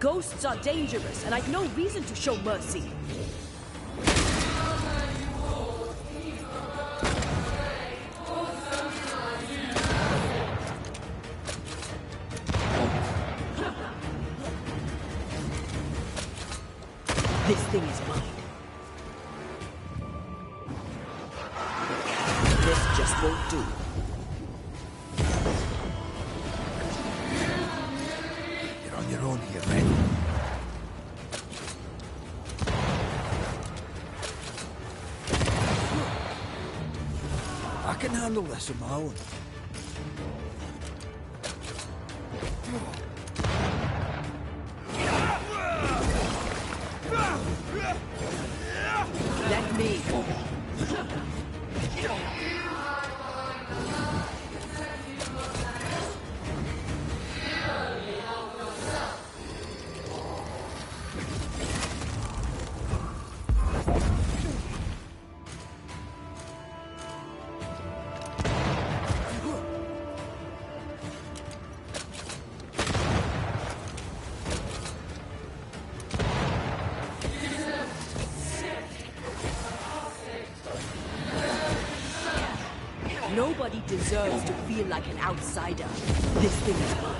Ghosts are dangerous, and I've no reason to show mercy. This thing is mine. This just won't do. You're on your own here, Red. I can handle this on my own. Let me. Nobody deserves to feel like an outsider. This thing is mine.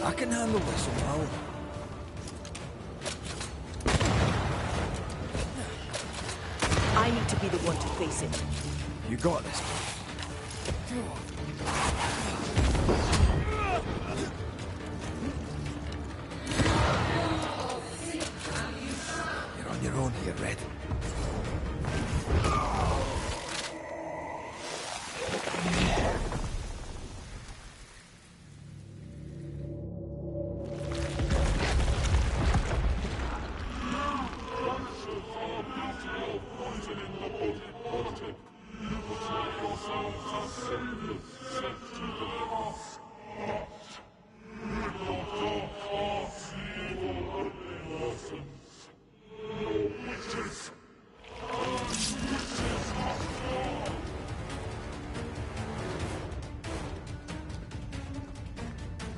I can handle this on my own. I need to be the one to face it. You got this. You're on your own here, Red.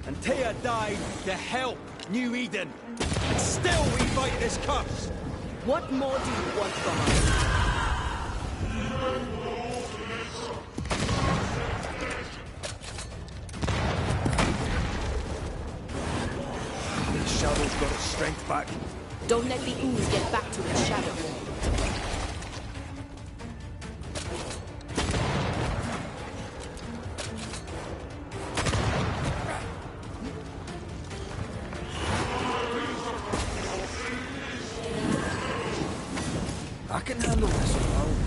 Antea died to help New Eden. And still we fight this curse. What more do you want from us? The Shadow's got its strength back. Don't let the ooze get back to its shadow. I can handle this on my own.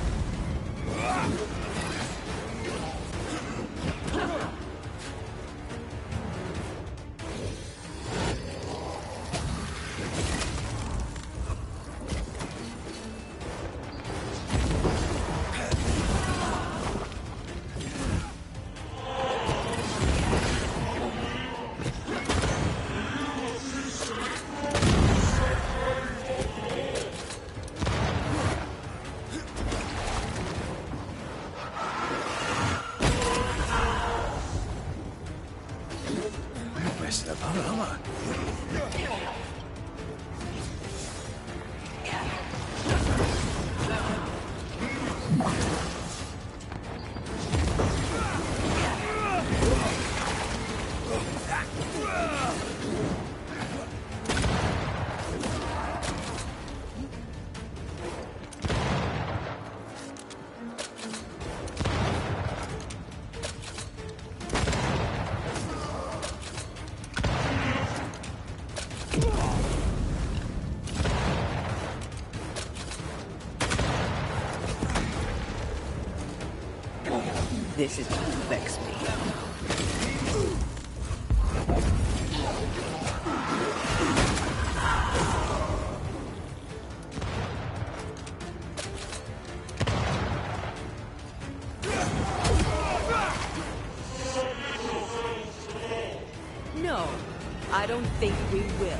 Messing about, am I? This is going to vex me. think we will.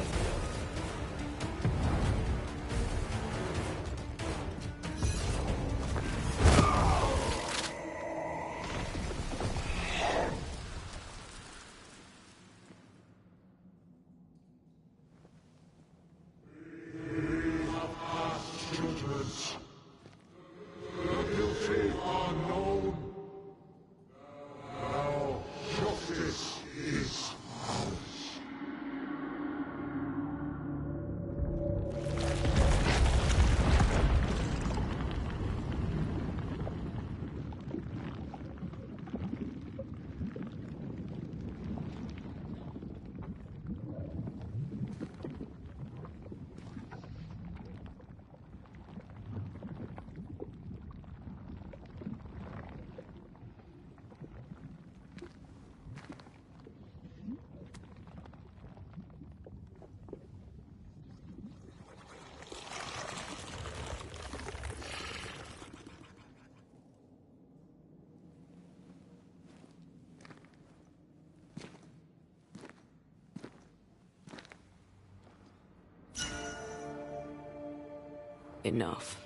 Enough.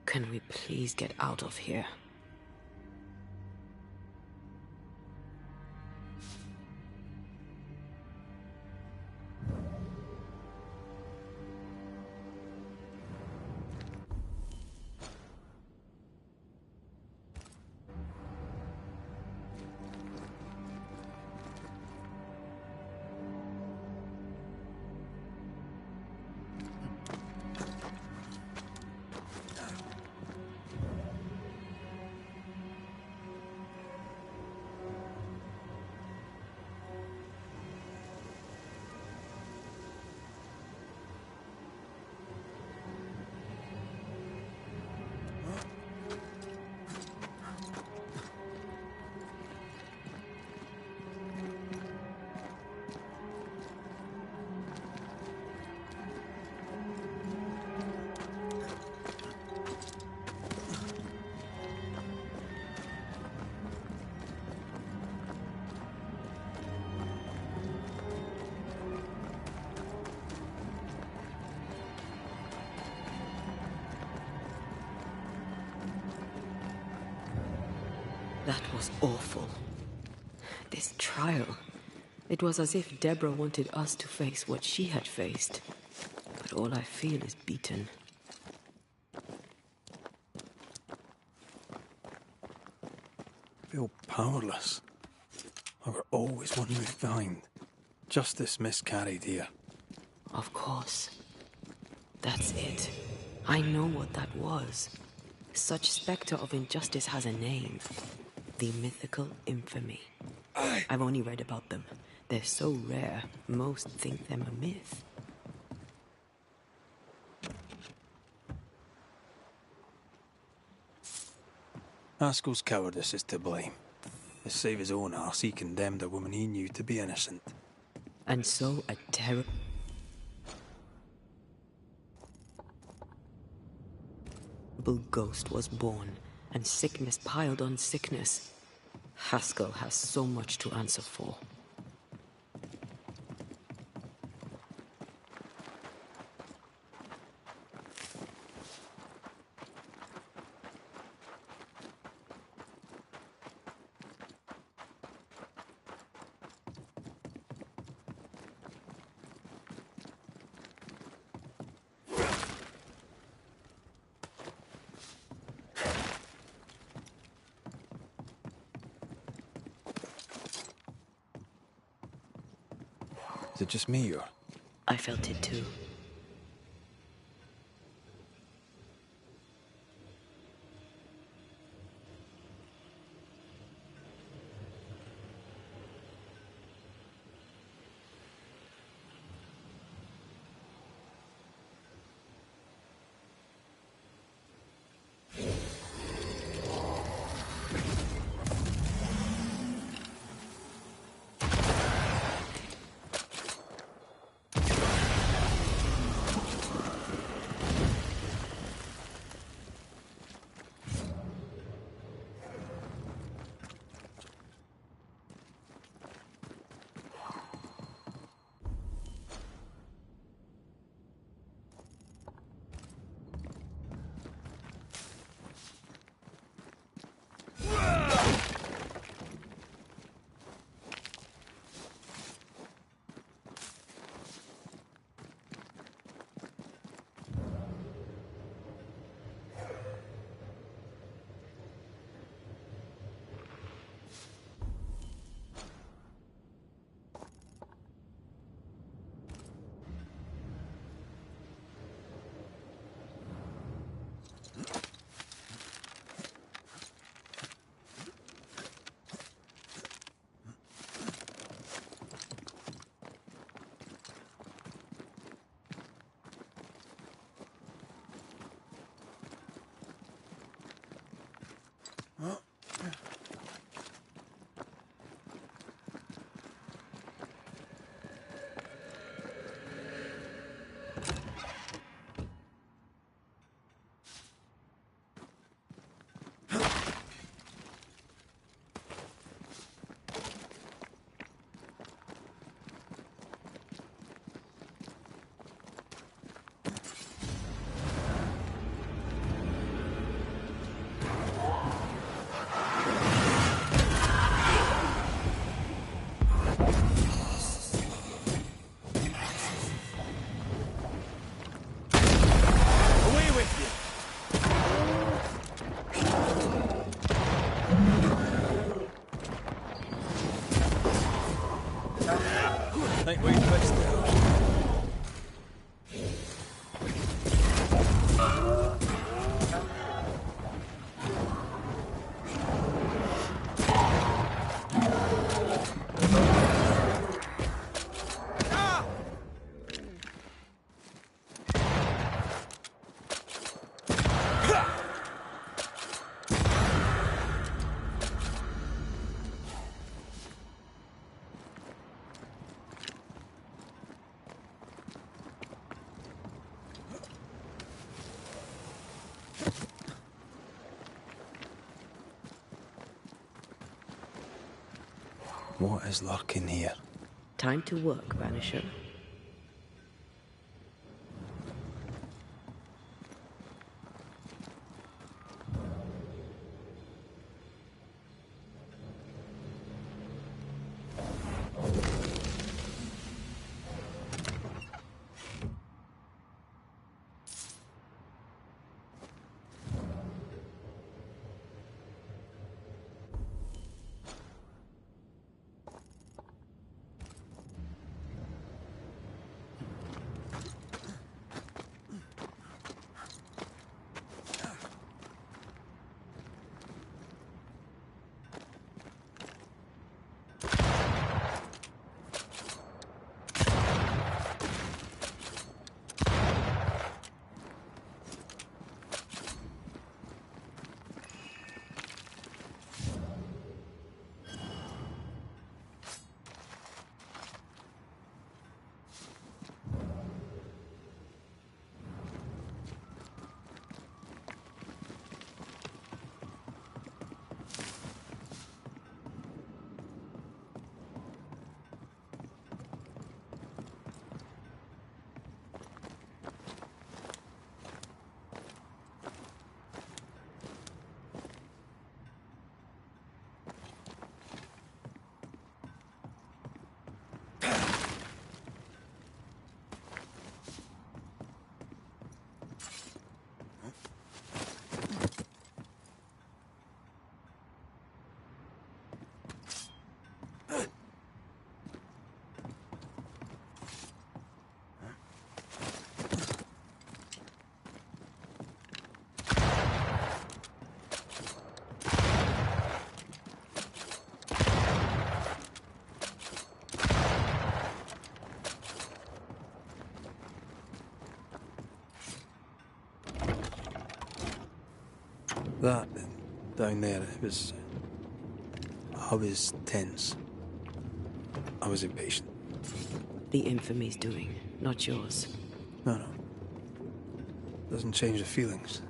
Can we please get out of here? That was awful. This trial. It was as if Deborah wanted us to face what she had faced. But all I feel is beaten. I feel powerless. I were always one moved behind. Justice miscarried here. Of course. That's it. I know what that was. Such spectre of injustice has a name. The mythical infamy. I've only read about them. They're so rare, most think them a myth. Haskell's cowardice is to blame. To save his own arse, he condemned a woman he knew to be innocent. And so a terrible ghost was born, and sickness piled on sickness. Haskell has so much to answer for. Is it just me, or? I felt it too. What is lurking here? Time to work, Banisher. That down there, I was tense. I was impatient. The infamy's doing, not yours. No. Doesn't change the feelings.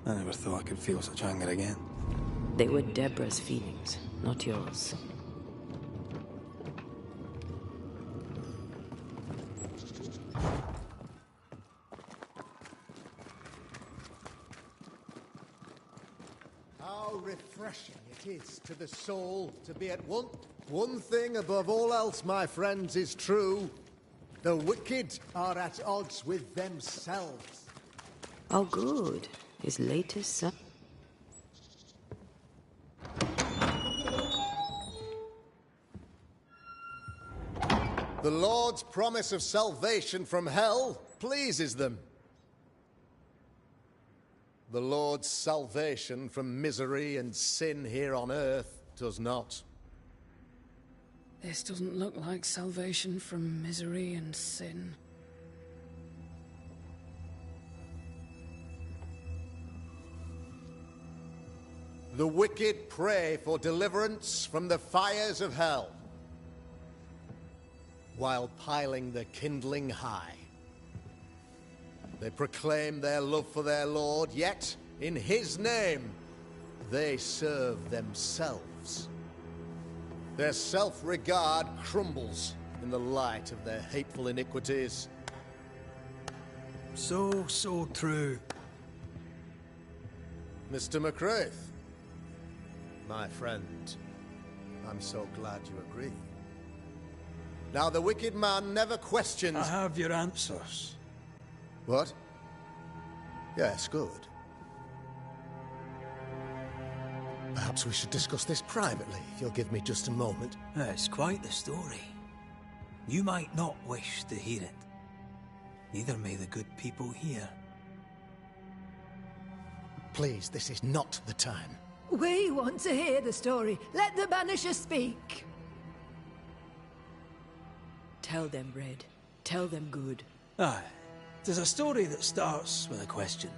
I never thought I could feel such anger again. They were Deborah's feelings, not yours. How refreshing it is to the soul to be at one. One thing above all else, my friends, is true. The wicked are at odds with themselves. Oh, good. His latest son. The Lord's promise of salvation from hell pleases them. The Lord's salvation from misery and sin here on earth does not. This doesn't look like salvation from misery and sin. The wicked pray for deliverance from the fires of hell, while piling the kindling high. They proclaim their love for their Lord, yet, in His name, they serve themselves. Their self-regard crumbles in the light of their hateful iniquities. So true. Mr. McCraith, my friend, I'm so glad you agree. Now, the wicked man never questions... I have your answers. What? Yes, good. Perhaps we should discuss this privately, if you'll give me just a moment. It's quite the story. You might not wish to hear it. Neither may the good people here. Please, this is not the time. We want to hear the story. Let the Banisher speak. Tell them, Red. Tell them good. Aye. There's a story that starts with a question.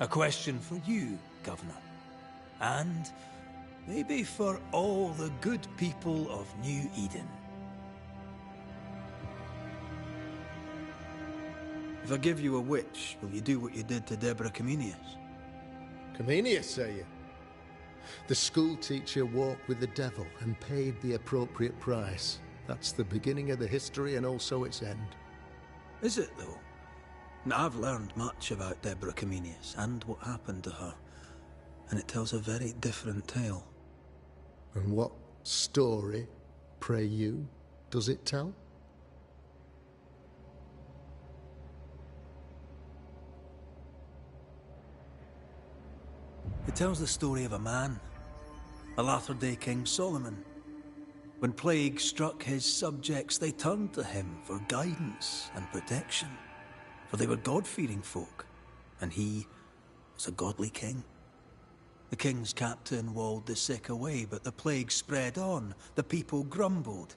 A question for you, Governor. And maybe for all the good people of New Eden. If I give you a witch, will you do what you did to Deborah Comenius? Comenius, say you? The school teacher walked with the devil and paid the appropriate price. That's the beginning of the history and also its end. Is it, though? Now, I've learned much about Deborah Comenius and what happened to her, and it tells a very different tale. And what story, pray you, does it tell? It tells the story of a man, a latter-day King Solomon. When plague struck his subjects, they turned to him for guidance and protection, for they were God-fearing folk, and he was a godly king. The king's captain walled the sick away, but the plague spread on. The people grumbled.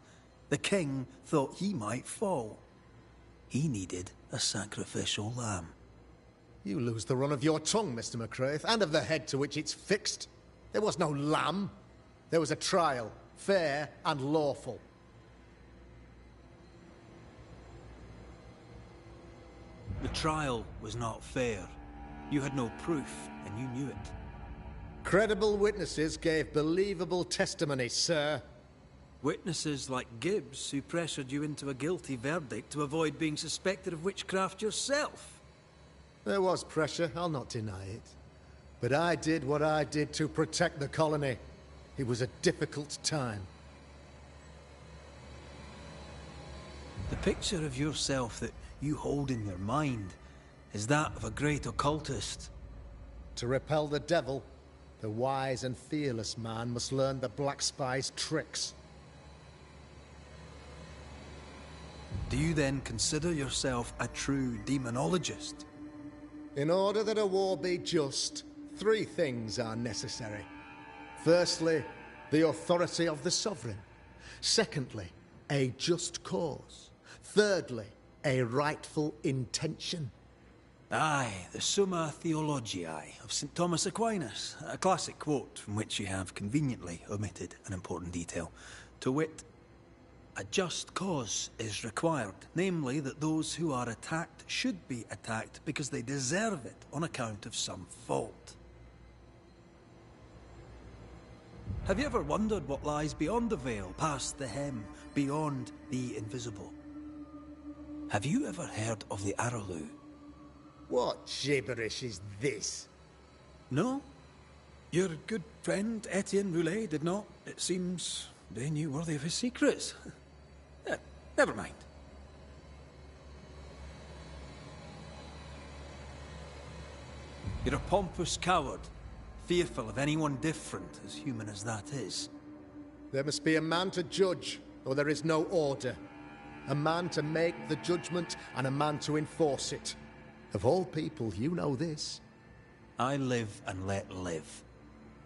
The king thought he might fall. He needed a sacrificial lamb. You lose the run of your tongue, Mr. McCraith, and of the head to which it's fixed. There was no lamb. There was a trial, fair and lawful. The trial was not fair. You had no proof, and you knew it. Credible witnesses gave believable testimony, sir. Witnesses like Gibbs, who pressured you into a guilty verdict to avoid being suspected of witchcraft yourself. There was pressure, I'll not deny it. But I did what I did to protect the colony. It was a difficult time. The picture of yourself that you hold in your mind is that of a great occultist. To repel the devil, the wise and fearless man must learn the Black Spy's tricks. Do you then consider yourself a true demonologist? In order that a war be just, 3 things are necessary. Firstly, the authority of the sovereign. Secondly, a just cause. Thirdly, a rightful intention. Aye, the Summa Theologiae of St. Thomas Aquinas, a classic quote from which you have conveniently omitted an important detail. To wit, a just cause is required, namely that those who are attacked should be attacked because they deserve it on account of some fault. Have you ever wondered what lies beyond the veil, past the hem, beyond the invisible? Have you ever heard of the Araloo? What gibberish is this? No? Your good friend Etienne Roulet did not. It seems they knew worthy of his secrets. Never mind. You're a pompous coward, fearful of anyone different, as human as that is. There must be a man to judge, or there is no order. A man to make the judgment, and a man to enforce it. Of all people, you know this. I live and let live.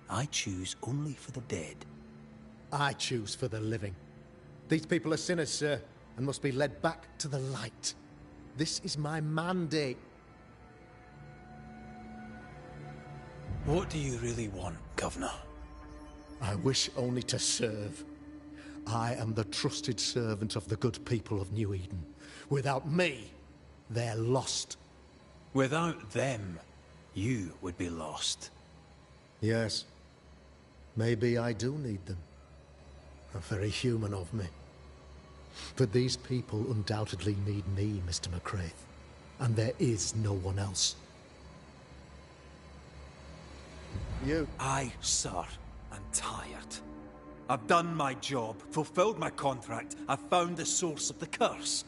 I choose only for the dead. I choose for the living. These people are sinners, sir, and must be led back to the light. This is my mandate. What do you really want, Governor? I wish only to serve. I am the trusted servant of the good people of New Eden. Without me, they're lost. Without them, you would be lost. Yes. Maybe I do need them. How very human of me. But these people undoubtedly need me, Mr. McCraith. And there is no one else. You... I, sir, am tired. I've done my job, fulfilled my contract, I've found the source of the curse.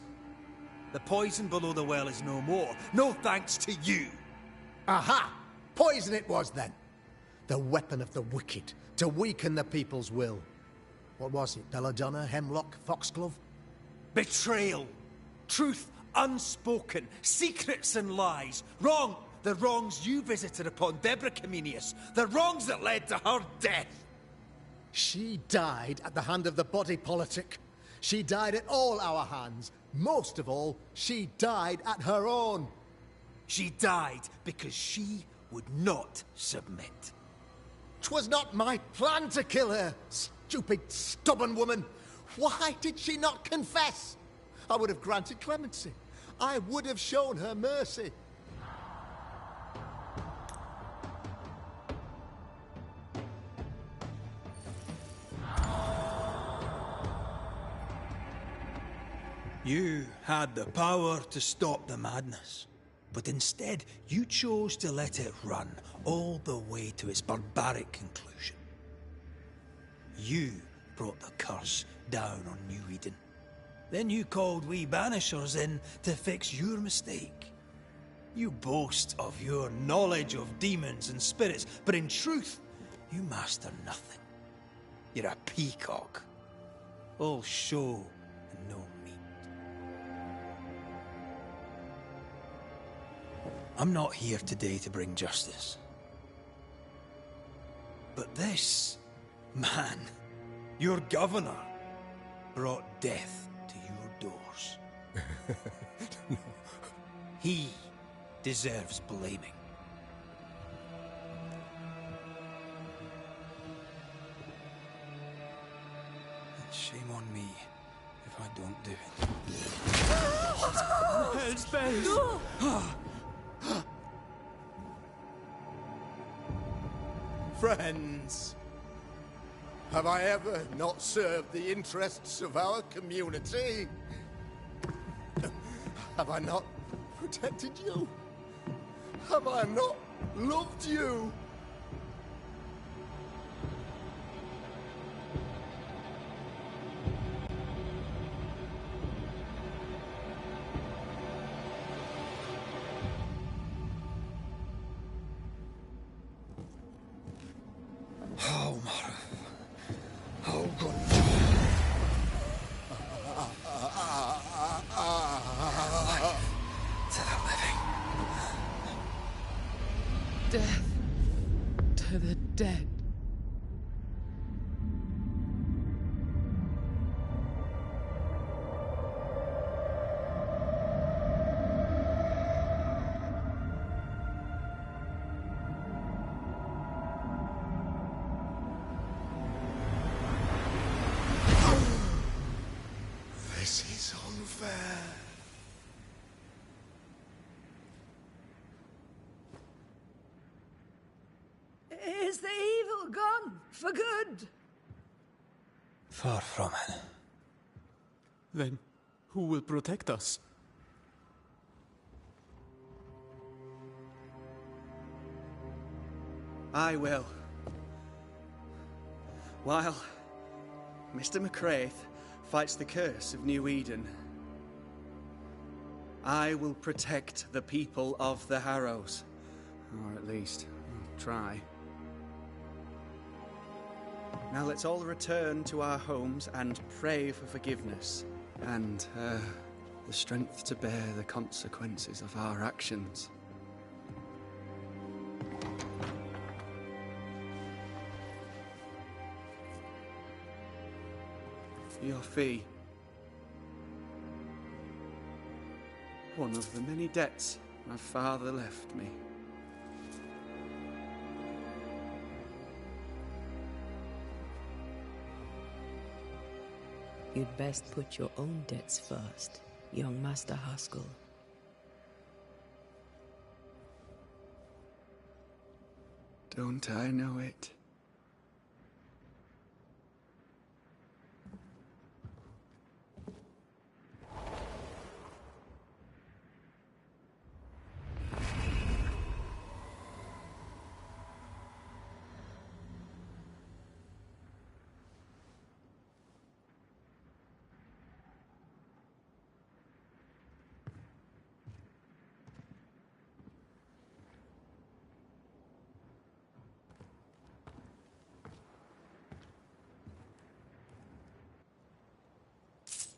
The poison below the well is no more. No thanks to you. Aha! Poison it was then. The weapon of the wicked, to weaken the people's will. What was it? Belladonna, hemlock, foxglove? Betrayal. Truth unspoken. Secrets and lies. Wrong. The wrongs you visited upon Deborah Comenius. The wrongs that led to her death. She died at the hand of the body politic. She died at all our hands. Most of all, she died at her own. She died because she would not submit. 'Twas not my plan to kill her, stupid, stubborn woman. Why did she not confess? I would have granted clemency. I would have shown her mercy. You had the power to stop the madness, but instead you chose to let it run all the way to its barbaric conclusion. You brought the curse down on New Eden. Then you called we Banishers in to fix your mistake. You boast of your knowledge of demons and spirits, but in truth, you master nothing. You're a peacock. All show and no meat. I'm not here today to bring justice. But this man, your governor, brought death to your doors. He deserves blaming. And shame on me if I don't do it. Hell's bells! Friends, have I ever not served the interests of our community? Have I not protected you? Have I not loved you? Oh, Mara. Oh, God. To the living. Death to the dead. This is unfair. Is the evil gone for good? Far from it. Then who will protect us? I will. While Mr. McCraith fights the curse of New Eden, I will protect the people of the Harrows. Or at least, try. Now let's all return to our homes and pray for forgiveness. And, the strength to bear the consequences of our actions. Your fee. One of the many debts my father left me. You'd best put your own debts first, young Master Haskell. Don't I know it?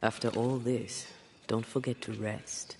After all this, don't forget to rest.